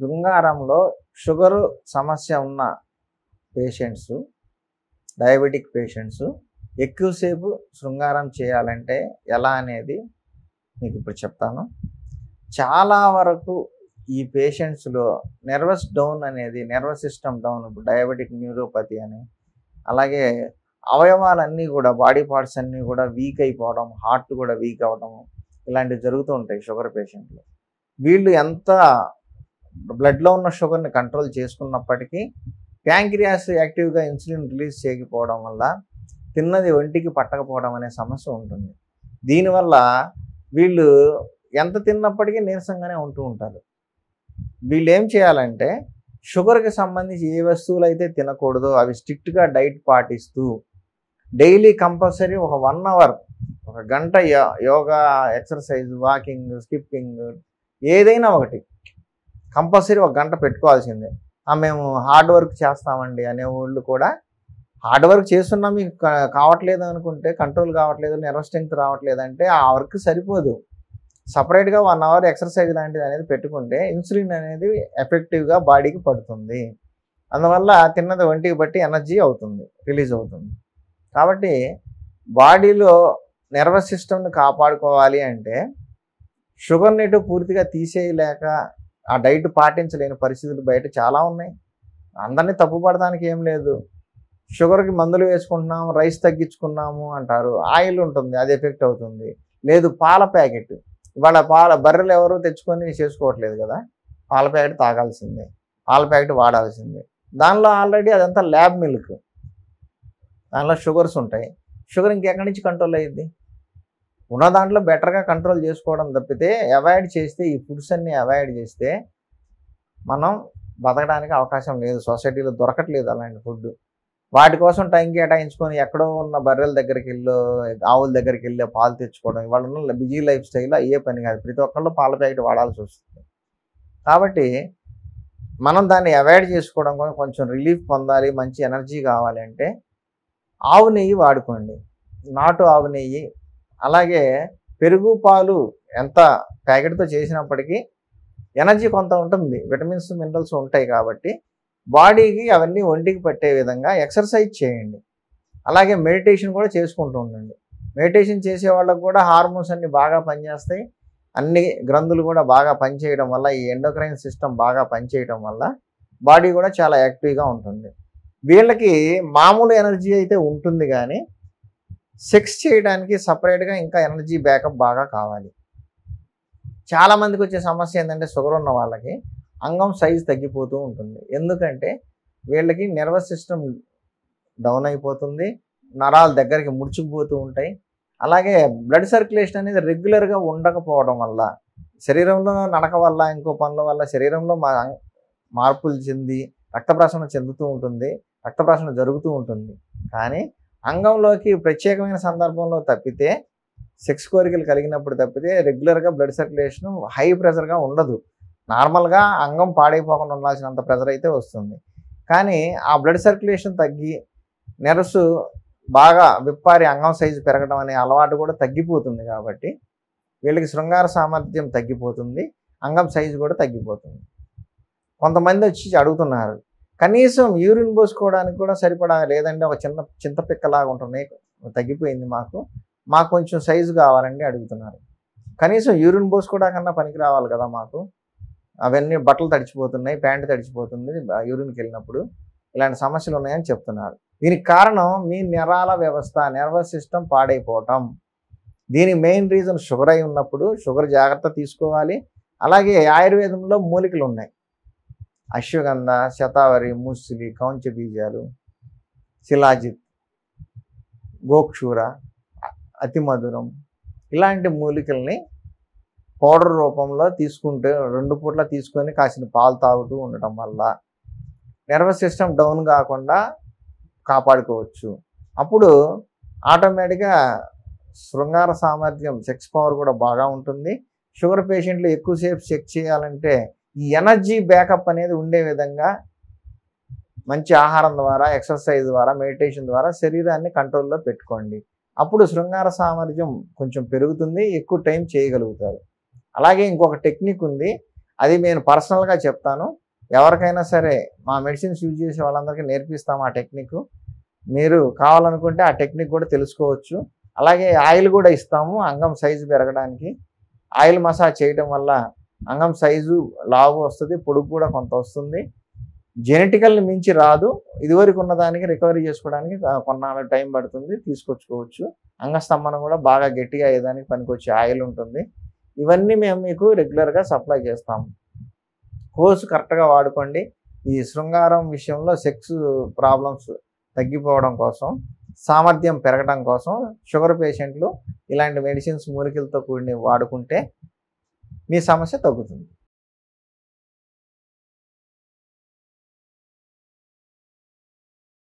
శృంగారంలో sugar సమస్య ఉన్న patients, diabetic patients ఎక్కువసేపు శృంగారం చేయాలంటే ఎలా అనేది మీకు ఇప్పుడు చెప్తాను. చాలా వరకు ఈ పేషెంట్స్లో నర్వస్ డౌన్ అనేది, nervous system down, diabetic neuropathy అని, అలాగే అవయవాలన్నీ కూడా, బాడీ పార్ట్స్ అన్నీ కూడా వీక్ అయిపోవడం, హార్ట్ కూడా వీక్ అవ్వడం, ఇలాంటివి జరుగుతూ ఉంటాయి షుగర్ పేషెంట్లు. వీళ్ళు ఎంత బ్లడ్లో ఉన్న షుగర్ని కంట్రోల్ చేసుకున్నప్పటికీ ప్యాంక్రియాస్ యాక్టివ్గా ఇన్సులిన్ రిలీజ్ చేయకపోవడం వల్ల తిన్నది ఒంటికి పట్టకపోవడం అనే సమస్య ఉంటుంది. దీనివల్ల వీళ్ళు ఎంత తిన్నప్పటికీ నీరసంగానే ఉంటూ ఉంటారు. వీళ్ళు ఏం చేయాలంటే షుగర్కి సంబంధించి ఏ వస్తువులు అయితే తినకూడదో అవి స్ట్రిక్ట్గా డైట్ పాటిస్తూ డైలీ కంపల్సరీ ఒక 1 అవర్, ఒక గంట యోగా, ఎక్సర్సైజ్, వాకింగ్, స్కిప్పింగ్ ఏదైనా ఒకటి కంపల్సరీ ఒక గంట పెట్టుకోవాల్సిందే. మేము హార్డ్ వర్క్ చేస్తామండి అనేవాళ్ళు కూడా హార్డ్ వర్క్ చేస్తున్నా మీకు కావట్లేదు అనుకుంటే, కంట్రోల్ కావట్లేదు, నర్వ్ స్ట్రెంగ్త్ రావట్లేదు అంటే ఆ వర్క్ సరిపోదు. సపరేట్గా 1 అవర్ ఎక్సర్సైజ్ లాంటిది అనేది పెట్టుకుంటే ఇన్సులిన్ అనేది ఎఫెక్టివ్గా బాడీకి పడుతుంది. అందువల్ల తిన్నది ఒంటికి బట్టి ఎనర్జీ అవుతుంది, రిలీజ్ అవుతుంది. కాబట్టి బాడీలో నర్వస్ సిస్టమ్ని కాపాడుకోవాలి అంటే షుగర్ని పూర్తిగా తీసేయలేక ఆ డైట్ పాటించలేని పరిస్థితులు బయట చాలా ఉన్నాయి. అందరినీ తప్పుపడడానికి ఏం లేదు. షుగర్కి మందులు వేసుకుంటున్నాము, రైస్ తగ్గించుకున్నాము అంటారు, ఆయిల్ ఉంటుంది, అది ఎఫెక్ట్ అవుతుంది. లేదు పాల ప్యాకెట్, ఇవాళ బర్రెలు ఎవరు తెచ్చుకొని చేసుకోవట్లేదు కదా, పాల ప్యాకెట్ తాగాల్సిందే, పాల ప్యాకెట్ వాడాల్సిందే. దానిలో ఆల్రెడీ అదంతా ల్యాబ్ మిల్క్, దానిలో షుగర్స్ ఉంటాయి. షుగర్ ఇంకెక్కడి నుంచి కంట్రోల్ అయ్యిద్ది? ఉన్న దాంట్లో బెటర్గా కంట్రోల్ చేసుకోవడం తప్పితే అవాయిడ్ చేస్తే, ఈ ఫుడ్స్ అన్నీ అవాయిడ్ చేస్తే మనం బతకడానికి అవకాశం లేదు. సొసైటీలో దొరకట్లేదు అలాంటి ఫుడ్. వాటి కోసం టైం కేటాయించుకొని ఎక్కడో ఉన్న బర్రెల దగ్గరికి వెళ్ళో, ఆవుల దగ్గరికి వెళ్ళి పాలు తెచ్చుకోవడం, ఇవాళ ఉన్న బిజీ లైఫ్ స్టైల్లో ఏ పని కాదు. ప్రతి ఒక్కళ్ళు పాల ప్యాకెట్ వాడాల్సి వస్తుంది. కాబట్టి మనం దాన్ని అవాయిడ్ చేసుకోవడం కోసం కొంచెం రిలీఫ్ పొందాలి, మంచి ఎనర్జీ కావాలి అంటే ఆవు నెయ్యి వాడుకోండి, నాటు ఆవు నెయ్యి. అలాగే పెరుగు, పాలు ఎంత ప్యాకెట్తో చేసినప్పటికీ ఎనర్జీ కొంత ఉంటుంది, విటమిన్స్, మినరల్స్ ఉంటాయి. కాబట్టి బాడీకి అవన్నీ ఒంటికి పట్టే విధంగా ఎక్సర్సైజ్ చేయండి. అలాగే మెడిటేషన్ కూడా చేసుకుంటూ ఉండండి. మెడిటేషన్ చేసే వాళ్ళకు కూడా హార్మోన్స్ అన్నీ బాగా పనిచేస్తాయి. అన్ని గ్రంథులు కూడా బాగా పనిచేయడం వల్ల, ఈ ఎండోక్రైన్ సిస్టమ్ బాగా పనిచేయడం వల్ల బాడీ కూడా చాలా యాక్టివ్గా ఉంటుంది. వీళ్ళకి మామూలు ఎనర్జీ అయితే ఉంటుంది, కానీ సెక్స్ చేయడానికి సపరేట్గా ఇంకా ఎనర్జీ బ్యాకప్ బాగా కావాలి. చాలామందికి వచ్చే సమస్య ఏంటంటే షుగర్ ఉన్న వాళ్ళకి అంగం సైజు తగ్గిపోతూ ఉంటుంది. ఎందుకంటే వీళ్ళకి నర్వస్ సిస్టమ్ డౌన్ అయిపోతుంది, నరాలు దగ్గరికి ముడుచుకుపోతూ ఉంటాయి. అలాగే బ్లడ్ సర్క్యులేషన్ అనేది రెగ్యులర్గా ఉండకపోవడం వల్ల, శరీరంలో నడక వల్ల, ఇంకో పనుల వల్ల శరీరంలో మార్పులు చెంది రక్త ప్రసరణ చెందుతూ ఉంటుంది, రక్త ప్రసరణ జరుగుతూ ఉంటుంది. కానీ అంగంలోకి ప్రత్యేకమైన సందర్భంలో తప్పితే, సెక్స్ కోరికలు కలిగినప్పుడు తప్పితే రెగ్యులర్గా బ్లడ్ సర్క్యులేషన్ హై ప్రెషర్గా ఉండదు. నార్మల్గా అంగం పాడైపోకుండా ఉండాల్సినంత ప్రెషర్ అయితే వస్తుంది. కానీ ఆ బ్లడ్ సర్క్యులేషన్ తగ్గి నెర్వ్స్ బాగా విప్పారి అంగం సైజు పెరగడం అనే అలవాటు కూడా తగ్గిపోతుంది. కాబట్టి వీళ్ళకి శృంగార సామర్థ్యం తగ్గిపోతుంది, అంగం సైజు కూడా తగ్గిపోతుంది. కొంతమంది వచ్చి అడుగుతున్నారు, కనీసం యూరిన్ పోసుకోవడానికి కూడా సరిపడా లేదండి, ఒక చింతపిక్కలాగా ఉంటుంది, తగ్గిపోయింది, మాకు కొంచెం సైజు కావాలండి అడుగుతున్నారు. కనీసం యూరిన్ పోసుకోవడానికన్నా పనికి రావాలి కదా మాకు, అవన్నీ బట్టలు తడిచిపోతున్నాయి, ప్యాంటు తడిచిపోతుంది యూరిన్కి వెళ్ళినప్పుడు, ఇలాంటి సమస్యలు ఉన్నాయని చెప్తున్నారు. దీనికి కారణం మీ నరాల వ్యవస్థ, నర్వస్ సిస్టమ్ పాడైపోవటం. దీనికి మెయిన్ రీజన్ షుగర్ అయి ఉన్నప్పుడు షుగర్ జాగ్రత్త తీసుకోవాలి. అలాగే ఆయుర్వేదంలో మూలికలు ఉన్నాయి, అశ్వగంధ, శతావరి, ముసిలి, కౌంచ బీజాలు, శిలాజిత్, గోక్షూర, అతిమధురం, ఇలాంటి మూలికల్ని పౌడర్ రూపంలో తీసుకుంటే 2 పూట్ల తీసుకొని కాసిన పాలు తాగుతూ ఉండటం వల్ల నర్వస్ సిస్టమ్ డౌన్ కాకుండా కాపాడుకోవచ్చు. అప్పుడు ఆటోమేటిక్గా శృంగార సామర్థ్యం, సెక్స్ పవర్ కూడా బాగా ఉంటుంది. షుగర్ పేషెంట్లు ఎక్కువసేపు సెక్స్ చేయాలంటే ఈ ఎనర్జీ బ్యాకప్ అనేది ఉండే విధంగా మంచి ఆహారం ద్వారా, ఎక్సర్సైజ్ ద్వారా, మెడిటేషన్ ద్వారా శరీరాన్ని కంట్రోల్లో పెట్టుకోండి. అప్పుడు శృంగార సామర్థ్యం కొంచెం పెరుగుతుంది, ఎక్కువ టైం చేయగలుగుతారు. అలాగే ఇంకొక టెక్నిక్ ఉంది, అది నేను పర్సనల్గా చెప్తాను. ఎవరికైనా సరే మా మెడిసిన్స్ యూజ్ చేసే వాళ్ళందరికీ నేర్పిస్తాము ఆ టెక్నిక్. మీరు కావాలనుకుంటే ఆ టెక్నిక్ కూడా తెలుసుకోవచ్చు. అలాగే ఆయిల్ కూడా ఇస్తాము అంగం సైజు పెరగడానికి. ఆయిల్ మసాజ్ చేయడం వల్ల అంగం సైజు లావు వస్తుంది, పొడుగు కూడా కొంత వస్తుంది. జెనెటికల్ని మించి రాదు. ఇదివరకు ఉన్నదానికి రికవరీ చేసుకోవడానికి కొన్నాళ్ళు టైం పడుతుంది, తీసుకొచ్చుకోవచ్చు. అంగస్తంభనం కూడా బాగా గట్టిగా అయ్యేదానికి పనికొచ్చే ఆయిల్ ఉంటుంది. ఇవన్నీ మేము మీకు రెగ్యులర్గా సప్లై చేస్తాము. కోర్సు కరెక్ట్గా వాడుకోండి. ఈ శృంగారం విషయంలో సెక్స్ ప్రాబ్లమ్స్ తగ్గిపోవడం కోసం, సామర్థ్యం పెరగడం కోసం షుగర్ పేషెంట్లు ఇలాంటి మెడిసిన్స్ మూలికలతో కూడినవి వాడుకుంటే మీ సమస్య తగ్గుతుంది.